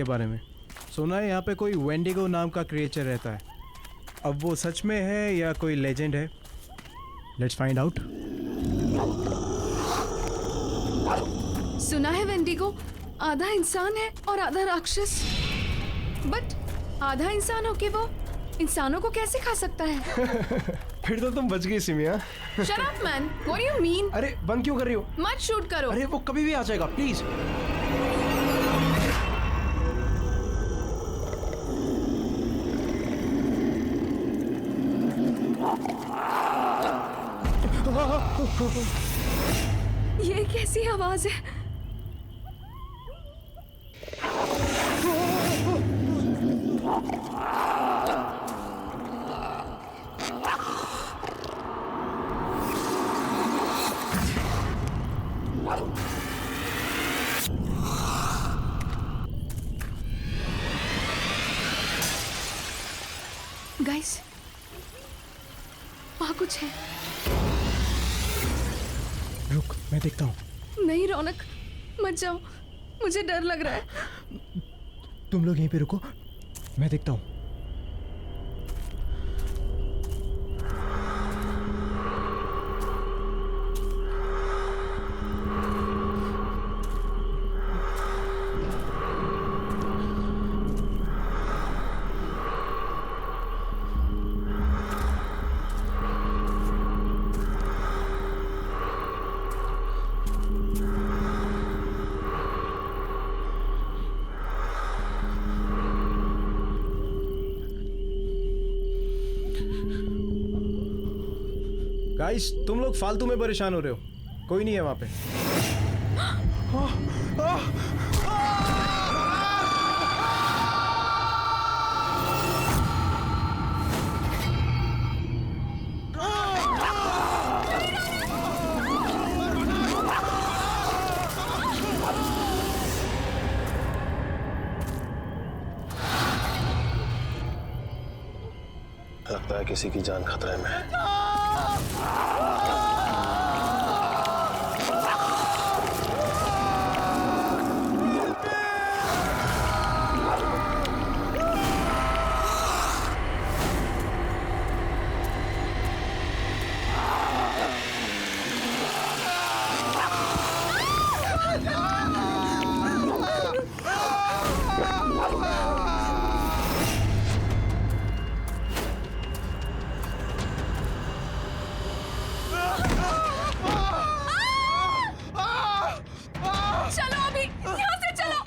के बारे में सुना है। यहाँ पे कोई वेंडिगो नाम का क्रिएचर रहता है। अब वो सच में है या कोई लेजेंड है? Let's find out. सुना है वेंडिगो आधा इंसान है और आधा राक्षस। बट आधा इंसान होके वो इंसानों को कैसे खा सकता है? फिर तो तुम बच गई सिमिया। Shut up man, what do you mean? अरे बंद क्यों कर रही हो? मत शूट करो। अरे वो कभी भी आ जाएगा, प्लीज। ये कैसी आवाज है? गाइस, वहाँ कुछ है। रुक, मैं देखता हूँ। नहीं रौनक, मत जाओ, मुझे डर लग रहा है। तुम लोग यहीं पे रुको, मैं देखता हूँ। गाइस, तुम लोग फालतू में परेशान हो रहे हो। कोई नहीं है वहां पे। लगता है किसी की जान खतरे में है। चलो अभी यहाँ से चलो,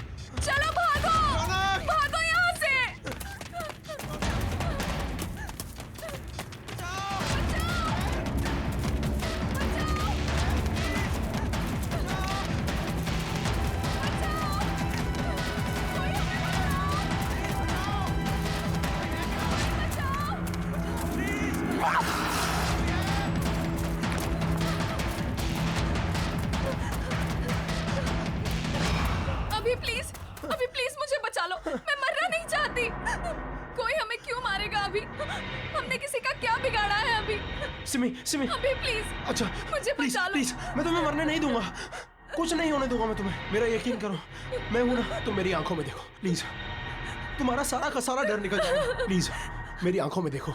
चलो भागो, भागो यहाँ से। अभी प्लीज मुझे बचा लो, मैं मरना नहीं चाहती। कोई हमें क्यों मारेगा अभी? हमने किसी का क्या बिगाड़ा है अभी? सिमी, सिमी। अभी प्लीज, अच्छा, मुझे बचा लो। प्लीज, मैं तुम्हें मरने नहीं दूंगा। कुछ नहीं होने दूंगा मैं तुम्हें। मेरा यकीन करो, मैं हूं ना। तुम मेरी आंखों में देखो प्लीज। तुम्हारा सारा का सारा डर निकल जाएगा। प्लीज मेरी आंखों में देखो।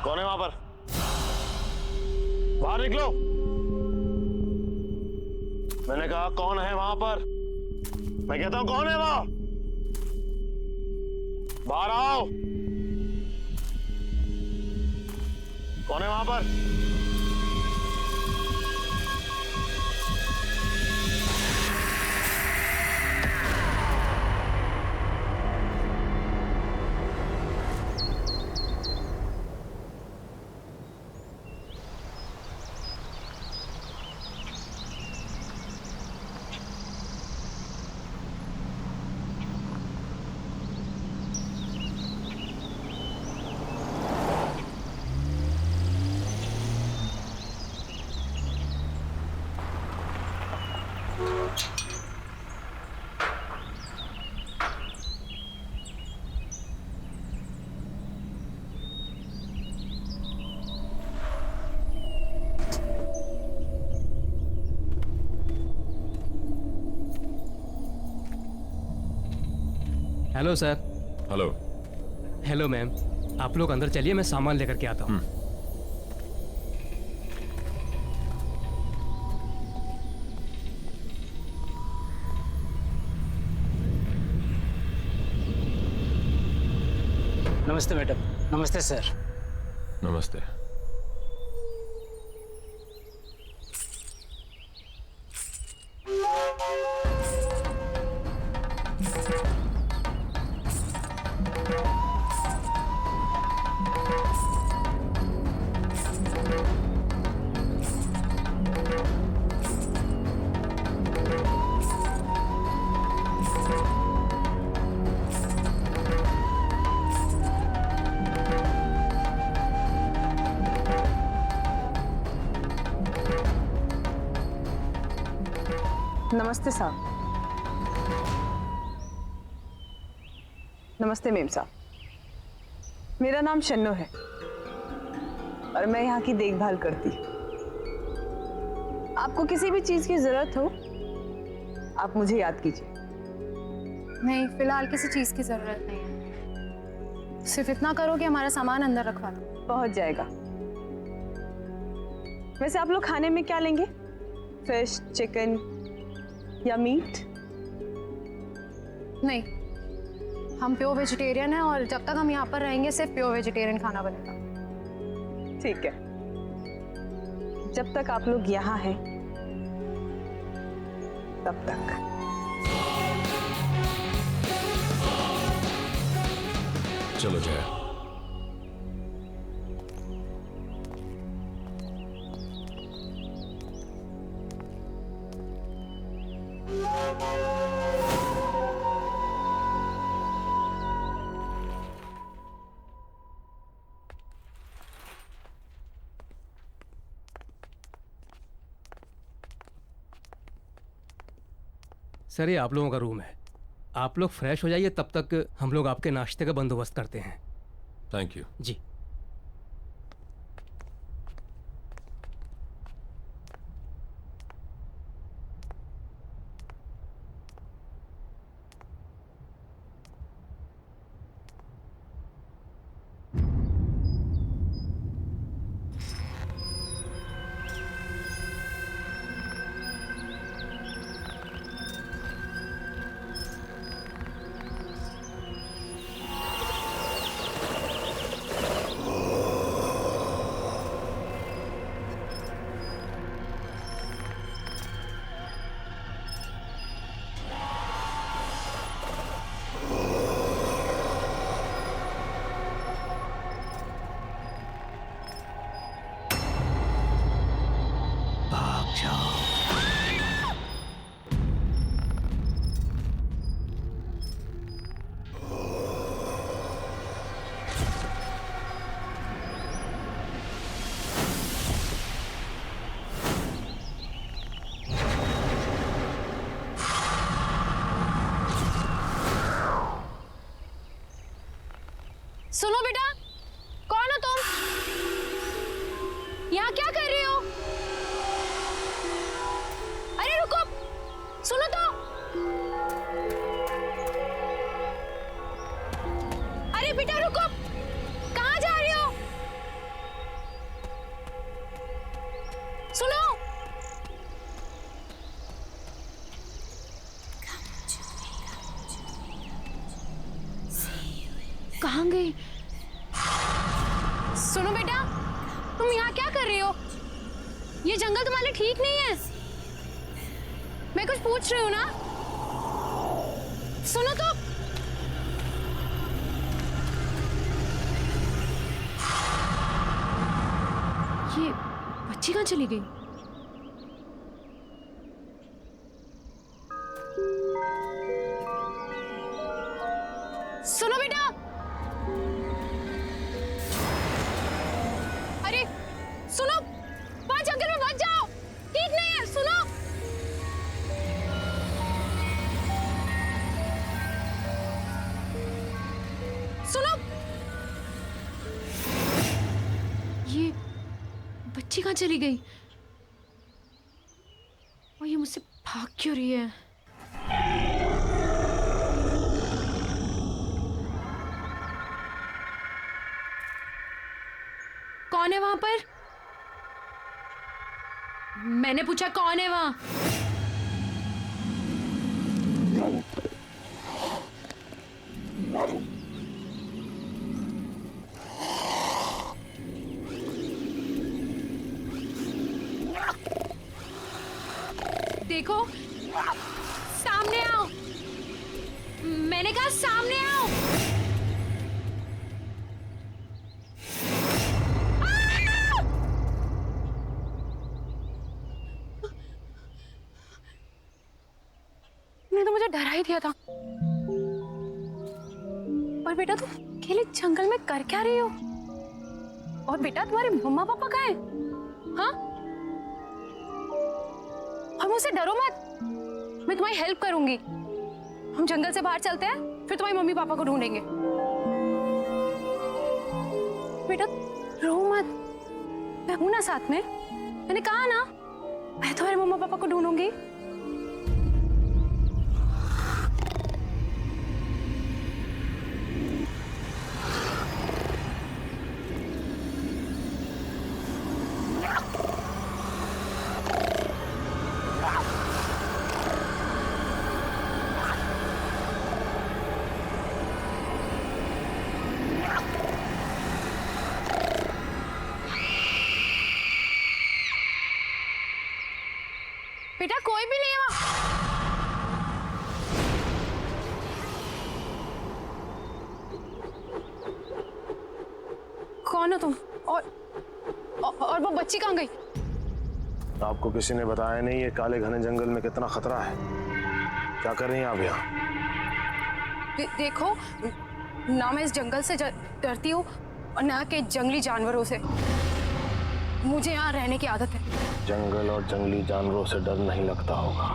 कौन है वहां पर? बाहर निकलो। मैंने कहा कौन है वहां पर? मैं कहता हूं कौन है वहां? बाहर आओ। कौन है वहां पर? Hello sir. Hello. Hello ma'am, आप लोग अंदर चलिए, मैं सामान लेकर के आता हूँ। नमस्ते मैडम। नमस्ते सर। नमस्ते। नमस्ते साहब। नमस्ते मेम साहब, मेरा नाम शन्नो है और मैं यहाँ की देखभाल करती हूँ। आपको किसी भी चीज की जरूरत हो आप मुझे याद कीजिए। नहीं, फिलहाल किसी चीज की जरूरत नहीं है। सिर्फ इतना करो कि हमारा सामान अंदर रखवा दो। पहुंच जाएगा। वैसे आप लोग खाने में क्या लेंगे? फिश, चिकन या मीट? नहीं, हम प्योर वेजिटेरियन हैं और जब तक हम यहाँ पर रहेंगे सिर्फ प्योर वेजिटेरियन खाना बनेगा। ठीक है, जब तक आप लोग यहाँ हैं तब तक। चलो जया। सर, ये आप लोगों का रूम है। आप लोग फ्रेश हो जाइए, तब तक हम लोग आपके नाश्ते का बंदोबस्त करते हैं। Thank you. जी। सुनो बेटा, कौन हो तुम? यहाँ क्या कर रही हो? अरे रुको, सुनो तो। अरे बेटा रुको, कहाँ जा रही हो? सुनो। कहाँ गई? सुनो बेटा, तुम यहाँ क्या कर रही हो? ये जंगल तुम्हारे लिए ठीक नहीं है। मैं कुछ पूछ रही हूँ ना। सुनो तो। ये बच्ची कहाँ चली गई? सुनो बेटा। अरे सुनो, वहां जंगल में मत जाओ, ठीक नहीं है। सुनो। सुनो। ये बच्ची कहाँ चली गई? और ये मुझसे भाग क्यों रही है? कौन है वहां पर? मैंने पूछा कौन है वहां? देखो, सामने आओ। मैंने कहा सामने आओ। ने तो मुझे डरा ही दिया था। और बेटा तुम अकेले जंगल में कर क्या रही हो? और बेटा तुम्हारे मम्मा पापा कहाँ हैं? हाँ? और मुझसे डरो मत, मैं तुम्हारी हेल्प करूंगी। हम जंगल से बाहर चलते हैं, फिर तुम्हारी मम्मी पापा को ढूंढेंगे। बेटा रो मत, मैं हूं ना साथ में। मैंने कहा ना, मैं तुम्हारे मम्मा पापा को ढूंढूंगी। बेटा कोई भी नहीं है वहां। कौन हो तुम? और वो बच्ची कहाँ गई? आपको किसी ने बताया नहीं ये काले घने जंगल में कितना खतरा है? क्या कर रही हैं आप यहाँ? देखो ना, मैं इस जंगल से डरती हूँ और ना के जंगली जानवरों से। मुझे यहाँ रहने की आदत है। जंगल और जंगली जानवरों से डर नहीं लगता होगा,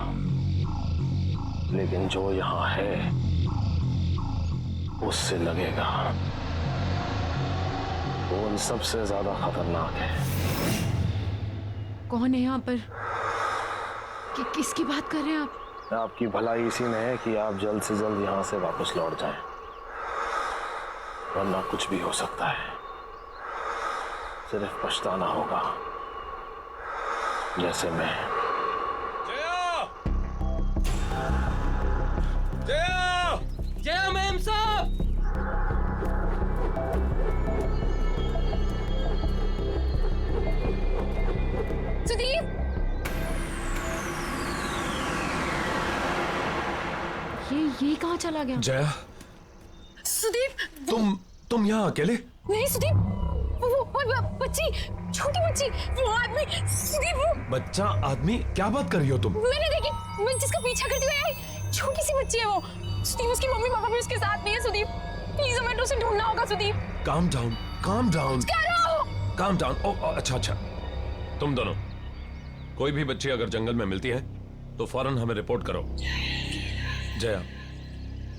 लेकिन जो यहाँ है उससे लगेगा। वो उन सबसे ज्यादा खतरनाक है। कौन है यहाँ पर? किसकी बात कर रहे हैं आप? आपकी भलाई इसी में है कि आप जल्द से जल्द यहाँ से वापस लौट जाएं, वरना कुछ भी हो सकता है। सिर्फ पछताना होगा, जैसे मैं। जया मैम साहब! सुदीप! ये कहाँ चला गया? जया, सुदीप! तुम यहाँ अकेले? नहीं सुदीप, वो बच्ची, छोटी बच्ची, वो आदमी, सुदीप वो बच्चा आदमी? क्या बात कर रही हो तुम? मैंने देखी, मैं जिसका पीछा करती हुई आई, छोटी सी बच्ची है वो। सुदीप उसकी मम्मी पापा भी उसके साथ नहीं है। सुदीप प्लीज हमें उसे ढूंढना होगा। Sudeep calm down, calm down, calm down. ओ अच्छा अच्छा, तुम दोनों कोई भी बच्ची अगर जंगल में मिलती है तो फौरन हमें रिपोर्ट करो। जया,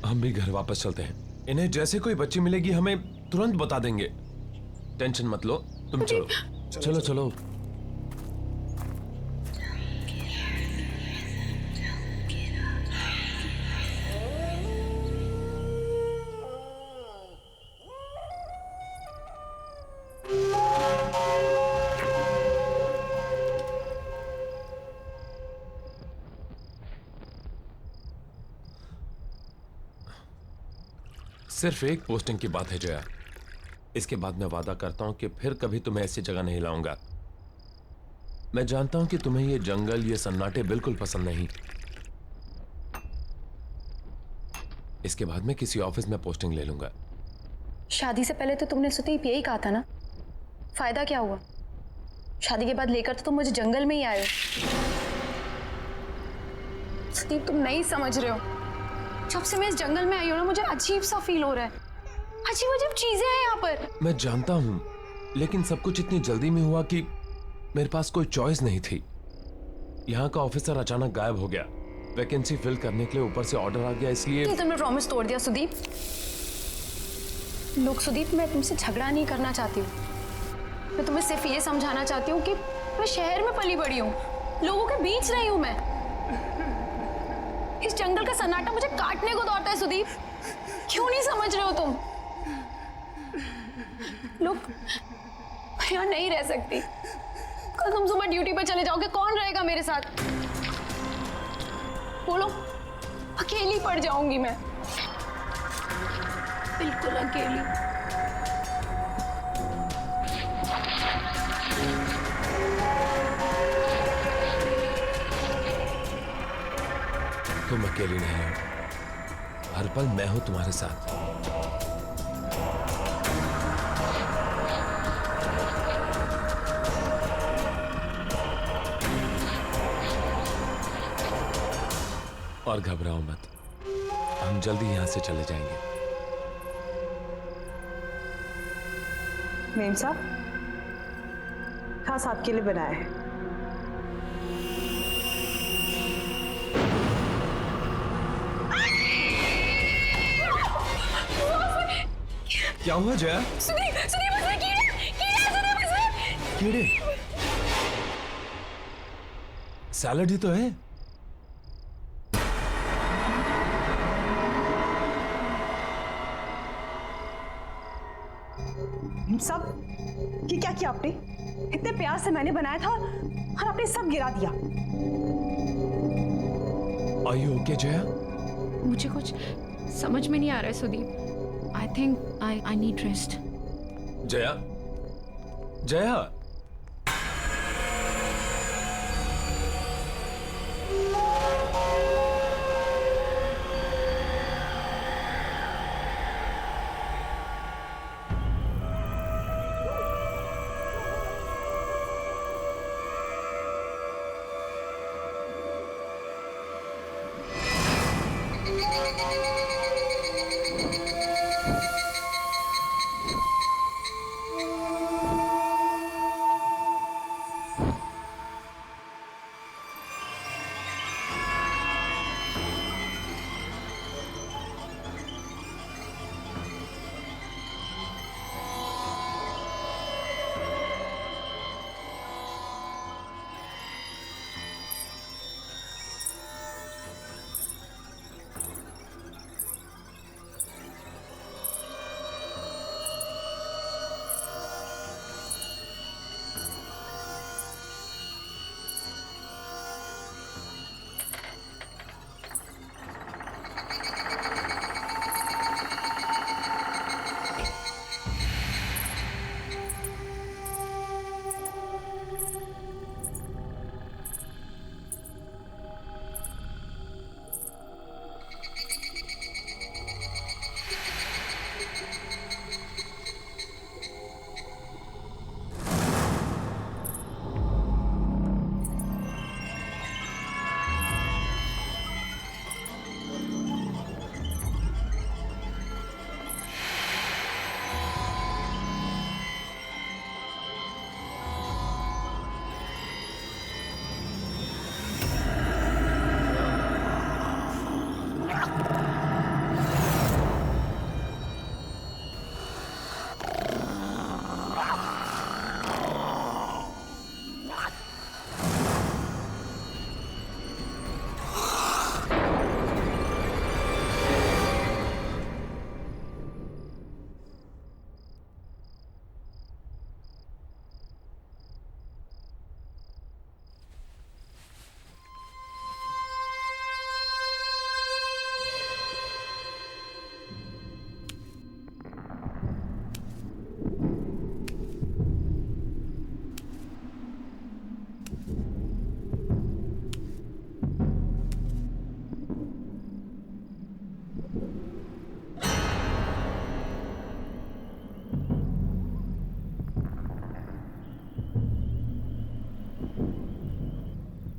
हम भी घर वापस चलते हैं। इन्हें जैसे कोई बच्ची मिलेगी हमें तुरंत बता देंगे। टेंशन मत लो, तुम चलो चलो चलो। सिर्फ एक पोस्टिंग की बात है जया, इसके बाद मैं वादा करता हूं कि फिर कभी तुम्हें ऐसी जगह नहीं लाऊंगा। मैं जानता हूं कि तुम्हें ये जंगल, ये सन्नाटे बिल्कुल पसंद नहीं। इसके बाद मैं किसी ऑफिस में पोस्टिंग ले लूंगा। शादी से पहले तो तुमने सुदीप यही कहा था ना, फायदा क्या हुआ? शादी के बाद लेकर तो तुम मुझे जंगल में ही आए हो। सुदीप तुम नहीं समझ रहे हो, जब से मैं इस जंगल में आई हूं ना, मुझे अजीब सा फील हो रहा है। अजीब अजीब चीजें हैं यहाँ पर। मैं जानता हूं, लेकिन सब कुछ इतनी जल्दी में हुआ कि मेरे पास कोई चॉइस नहीं थी। यहाँ का ऑफिसर अचानक गायब हो गया। वैकेंसी फिल करने के लिए ऊपर से ऑर्डर आ गया, इसलिए तुमने प्रॉमिस तोड़ दिया सुदीप। लोग सुदीप, मैं तुमसे झगड़ा नहीं करना चाहती हूँ। मैं तुम्हें सिर्फ ये समझाना चाहती हूँ कि मैं शहर में पली बड़ी हूँ, लोगों के बीच रही हूँ मैं। इस जंगल का सन्नाटा मुझे काटने को दौड़ता है सुदीप। क्यों नहीं समझ रहे हो तुम लोग? मैं यहाँ नहीं रह सकती। कल तुम सुबह ड्यूटी पे चले जाओगे, कौन रहेगा मेरे साथ? बोलो, अकेली पड़ जाऊंगी मैं, बिल्कुल अकेली। तुम अकेली नहीं हो, हर पल मैं हूं तुम्हारे साथ। और घबराओ मत, हम जल्दी यहां से चले जाएंगे। मेम साहब, खास आपके लिए बनाया है। क्या हुआ जया? सुदीप, सुदीप उसमें कीड़े सुदीप उसमें। कीड़े? सैलड ही तो है। सब ये क्या किया आपने? इतने प्यार से मैंने बनाया था और आपने सब गिरा दिया। Are you okay, Jaya? मुझे कुछ समझ में नहीं आ रहा है Sudeep. I think I need rest. Jaya, Jaya,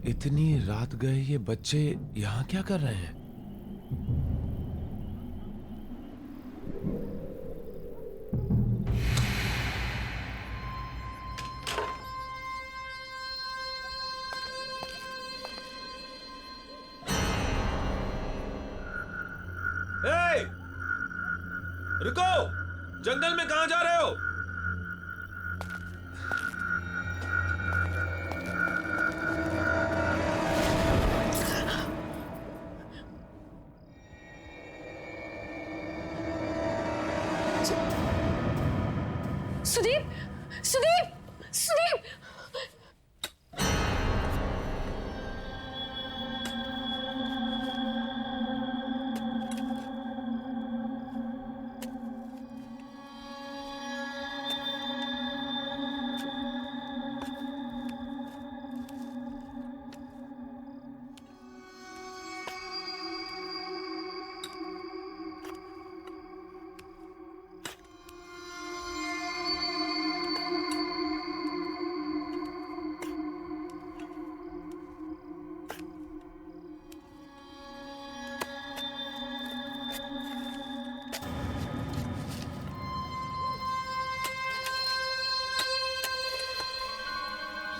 इतनी रात गए ये बच्चे यहां क्या कर रहे हैं? ए! रुको! जंगल में कहां जा रहे हो? सुदीप, सुदीप! सुदीप!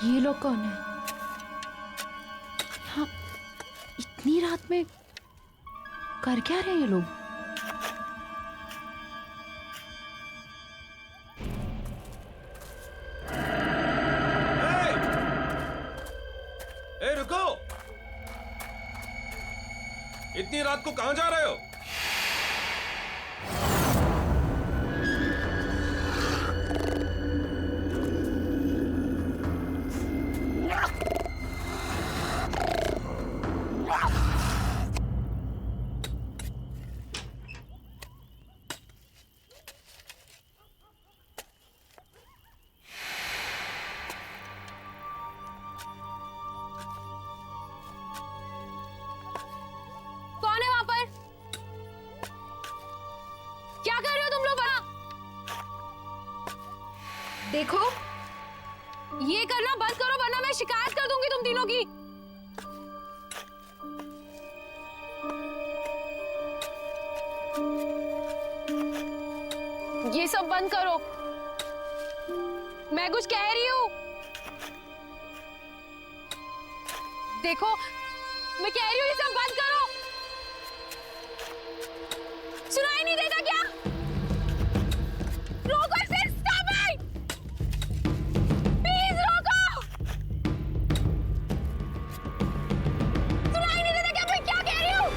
ये लोग कौन है? हाँ, इतनी रात में कर क्या रहे हैं ये लोग? ए, रुको! इतनी रात को कहां जा रहे हो? कौन है वहां पर? क्या कर रहे हो तुम लोग वहां? देखो, ये करना बंद करो वरना मैं शिकायत कर दूंगी तुम तीनों की। ये सब बंद करो। मैं कुछ कह रही हूं। देखो, मैं कह रही हूं ये सब बंद करो। सुनाई नहीं देता क्या? रोको इसे, स्टॉप इट! प्लीज रोको! सुनाई नहीं देता क्या? मैं क्या कह रही हूं?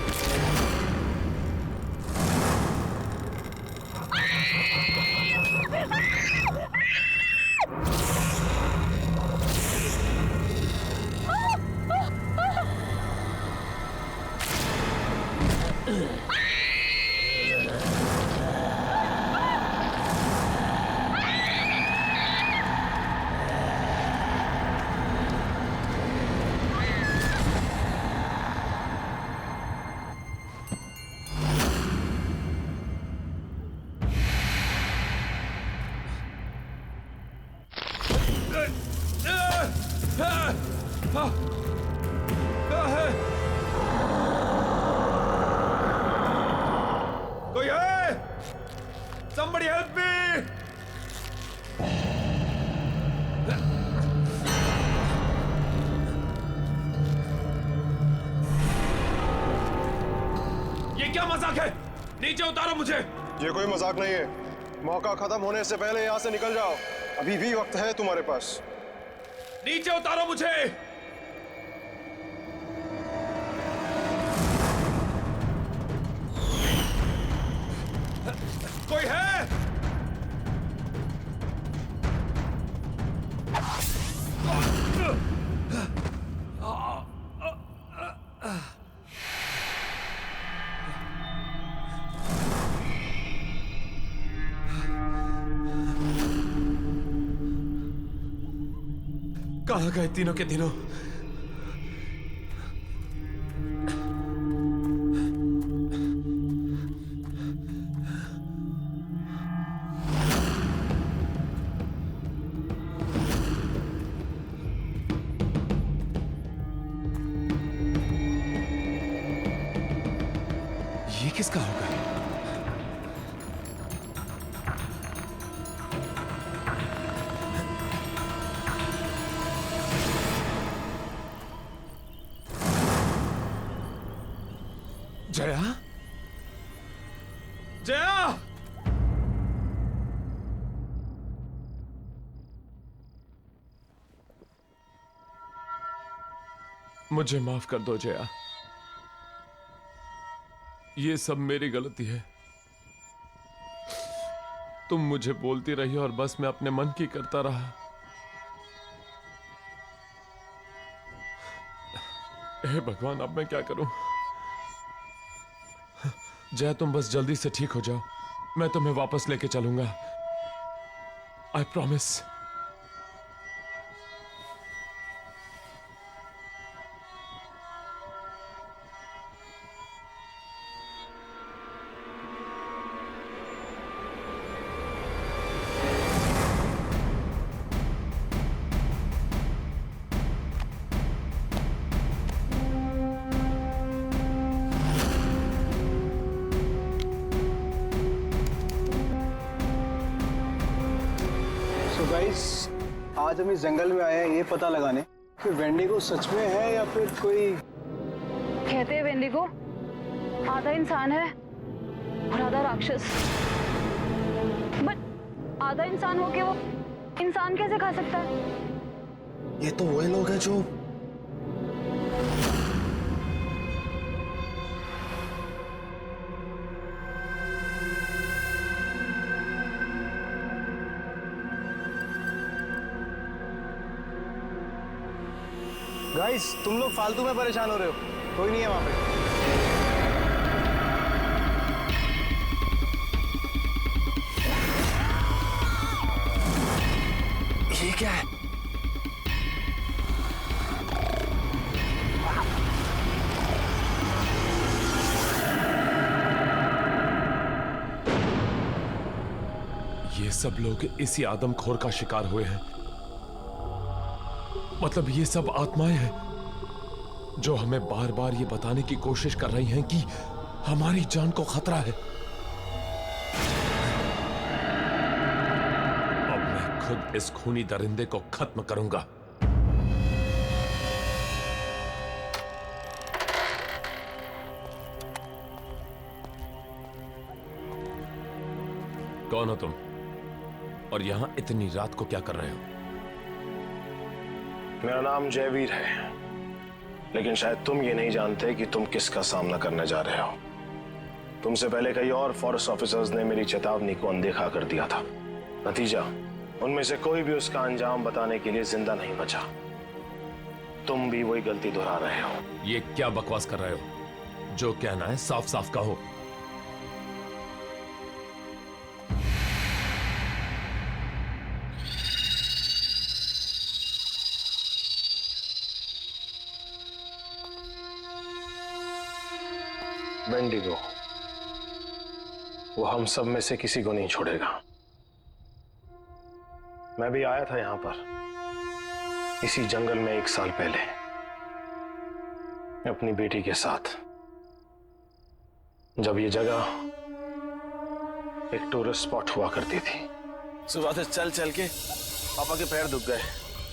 कोई है? Somebody help me! ये क्या मजाक है? नीचे उतारो मुझे। ये कोई मजाक नहीं है। मौका खत्म होने से पहले यहाँ से निकल जाओ। अभी भी वक्त है तुम्हारे पास। नीचे उतारो मुझे। कोई है? कहाँ गए तीनों के तीनों? ये किसका होगा? जया? जया! मुझे माफ कर दो जया। ये सब मेरी गलती है। तुम मुझे बोलती रही और बस मैं अपने मन की करता रहा। हे भगवान, अब मैं क्या करूं? जय, तुम बस जल्दी से ठीक हो जाओ, मैं तुम्हें वापस लेके चलूंगा। I promise. गाइस, आज हम इस जंगल में आए हैं ये पता लगाने कि वेंडिगो सच में है या फिर कोई। कहते हैं वेंडिगो आधा इंसान है और आधा राक्षस। बट आधा इंसान होके वो इंसान कैसे खा सकता है? ये तो वही लोग हैं जो गाइस, तुम लोग फालतू में परेशान हो रहे हो, कोई नहीं है वहां पे। ये क्या है? ये सब लोग इसी आदमखोर का शिकार हुए हैं। मतलब ये सब आत्माएं हैं जो हमें बार बार ये बताने की कोशिश कर रही हैं कि हमारी जान को खतरा है। अब मैं खुद इस खूनी दरिंदे को खत्म करूंगा। कौन हो तुम? और यहां इतनी रात को क्या कर रहे हो? मेरा नाम जयवीर है, लेकिन शायद तुम ये नहीं जानते कि तुम किसका सामना करने जा रहे हो। तुमसे पहले कई और फॉरेस्ट ऑफिसर्स ने मेरी चेतावनी को अनदेखा कर दिया था। नतीजा, उनमें से कोई भी उसका अंजाम बताने के लिए जिंदा नहीं बचा। तुम भी वही गलती दोहरा रहे हो। ये क्या बकवास कर रहे हो? जो कहना है साफ साफ कहो। वेंडिगो, वो हम सब में से किसी को नहीं छोड़ेगा। मैं भी आया था यहां पर इसी जंगल में 1 साल पहले अपनी बेटी के साथ, जब ये जगह एक टूरिस्ट स्पॉट हुआ करती थी। सुबह से चल चल के पापा के पैर दुख गए।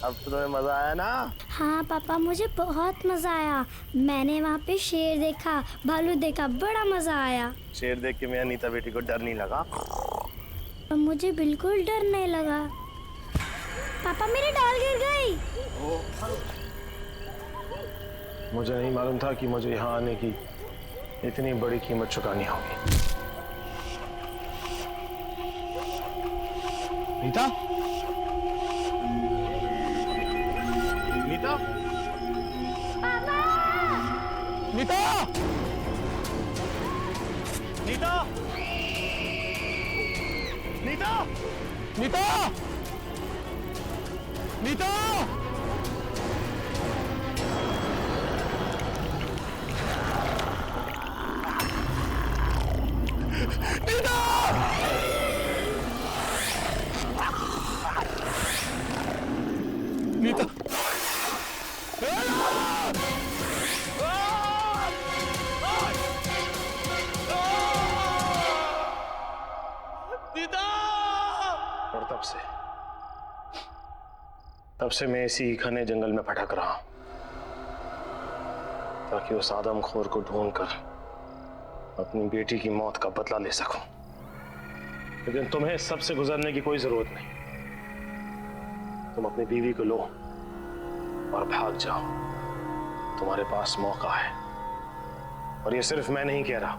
अब तुम्हें मजा आया ना? हाँ पापा, मुझे बहुत मजा आया। मैंने वहाँ पे शेर देखा, भालू देखा, बड़ा मजा आया। शेर देख के मेरी नीता बेटी को डर नहीं लगा? मुझे बिल्कुल डर नहीं लगा। पापा, मेरी डाल गिर गई। मुझे नहीं मालूम था कि मुझे यहाँ आने की इतनी बड़ी कीमत चुकानी होगी। नीता? नीता? नीता? नीता? नीता? नीता? नीता? नीता? और तब से मैं इसी घने जंगल में भटक रहा हूं, ताकि उस आदमखोर को ढूंढकर अपनी बेटी की मौत का बदला ले सकूं। लेकिन तुम्हें सबसे गुजरने की कोई जरूरत नहीं। तुम अपनी बीवी को लो और भाग जाओ। तुम्हारे पास मौका है। और ये सिर्फ मैं नहीं कह रहा,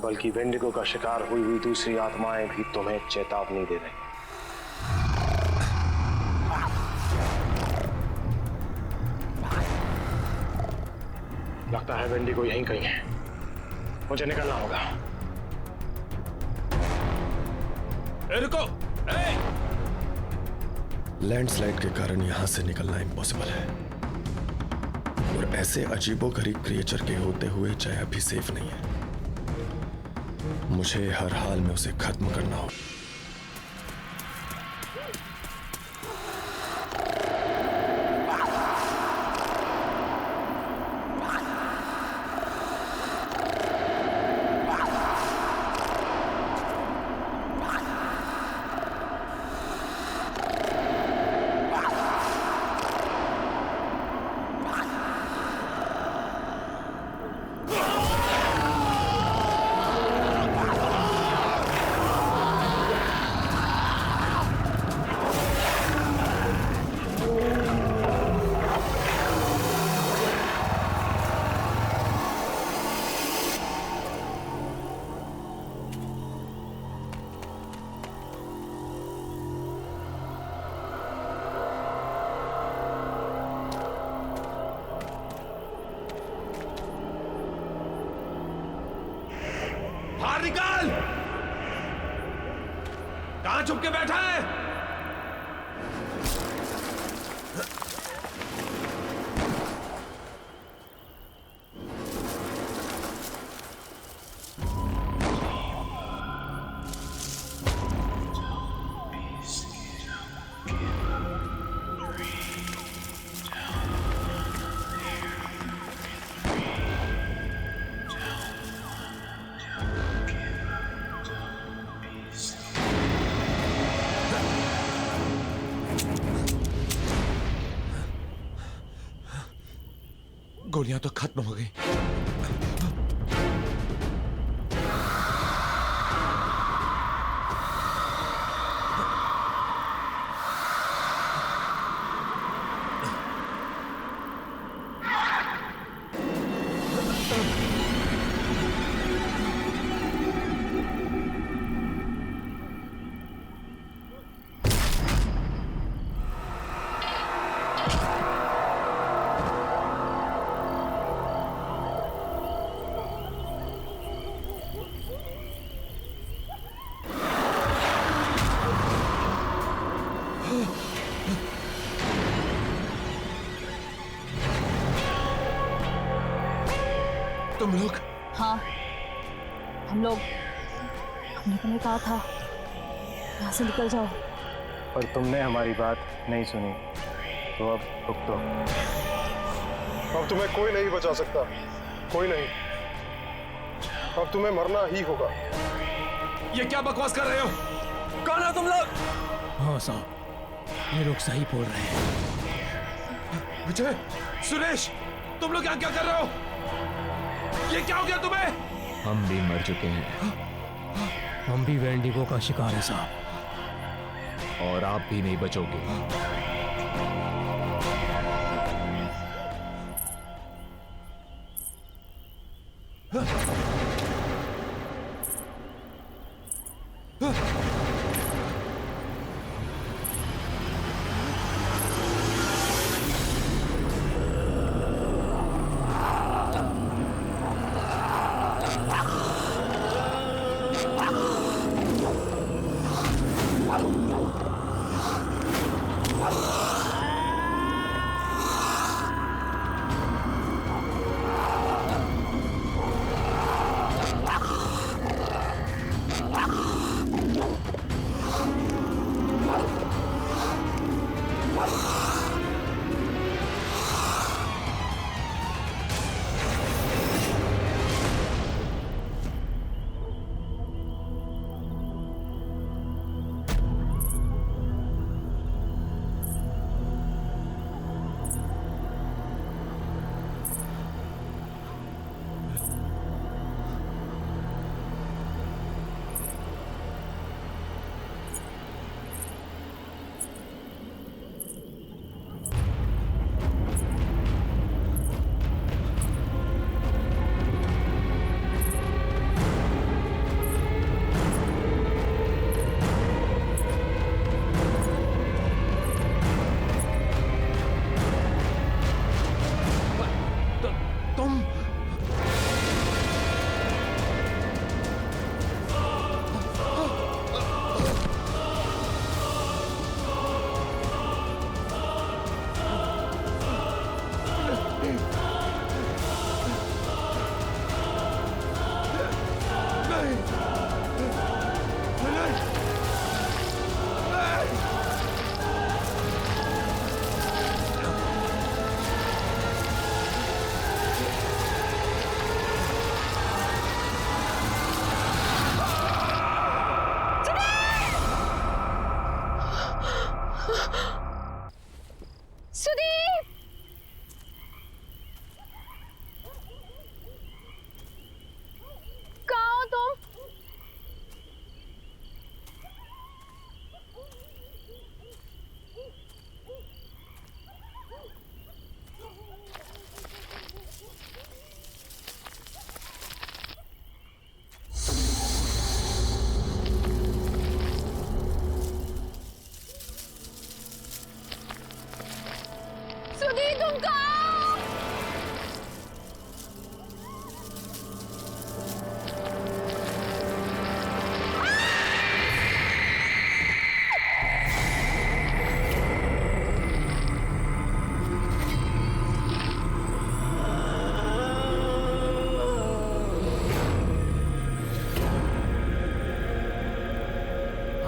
बल्कि वेंडिगो का शिकार हुई दूसरी आत्माएं भी तुम्हें चेतावनी दे रही। लगता है वेंडी को यहीं कहीं है। मुझे निकलना होगा। रुको! लैंडस्लाइड के कारण यहां से निकलना इम्पॉसिबल है, और ऐसे अजीबोगरीब क्रिएचर के होते हुए जया भी सेफ नहीं है। मुझे हर हाल में उसे खत्म करना होगा। बाहर निकाल! कहां छुप के बैठा है? गोलियां तो खत्म हो गई। तुम लोग? हाँ, हम लोग। हमने तुम्हें कहा था यहाँ से निकल जाओ, पर तुमने हमारी बात नहीं सुनी, तो अब भुगतो। अब तुम्हें कोई नहीं बचा सकता, कोई नहीं। अब तुम्हें मरना ही होगा। ये क्या बकवास कर रहे हो? कौन हो तुम लोग? हाँ साहब, ये लोग सही बोल रहे हैं। विजय, सुरेश, तुम लोग यहाँ क्या कर रहे हो? ये क्या हो गया तुम्हें? हम भी मर चुके हैं। हम भी वेंडिगो का शिकार है साहब, और आप भी नहीं बचोगे।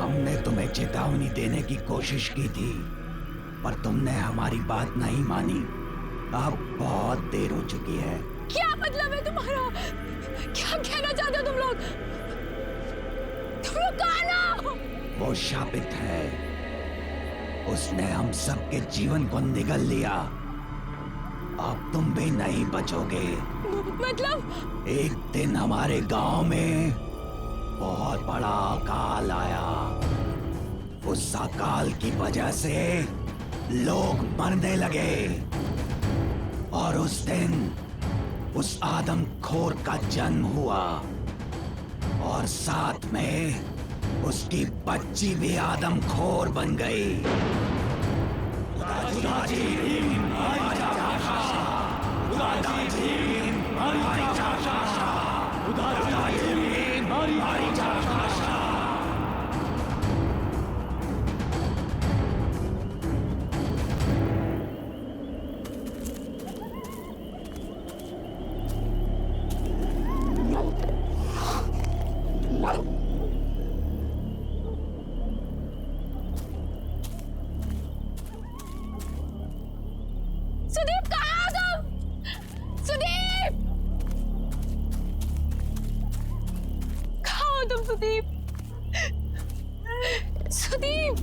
हमने तुम्हें चेतावनी देने की कोशिश की थी, पर तुमने हमारी बात नहीं मानी। अब बहुत देर हो चुकी है। क्या मतलब है तुम्हारा? क्या कहना चाहते हो तुम लोग? तुम लोग कौन हो? वो शापित है, उसने हम सबके जीवन को निगल लिया। अब तुम भी नहीं बचोगे। मतलब? एक दिन हमारे गांव में बहुत बड़ा अकाल आया। उस अकाल की वजह से लोग मरने लगे और उस दिन उस आदमखोर का जन्म हुआ और साथ में उसकी बच्ची भी आदमखोर बन गई। सुदीप कहाँ हो तुम? सुदीप! कहाँ हो तुम सुदीप? सुदीप!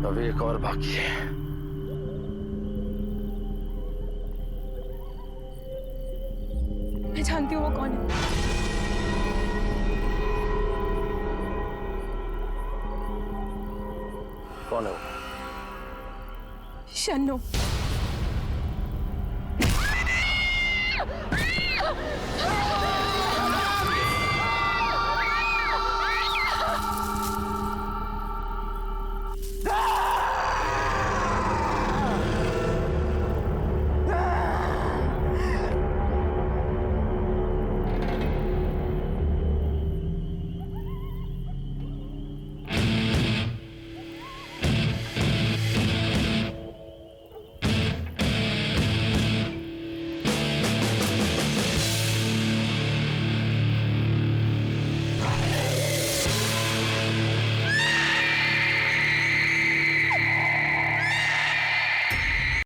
अब एक और बाकी है। मैं जानती हूँ वो कौन है। कौन है वो? शन्नू।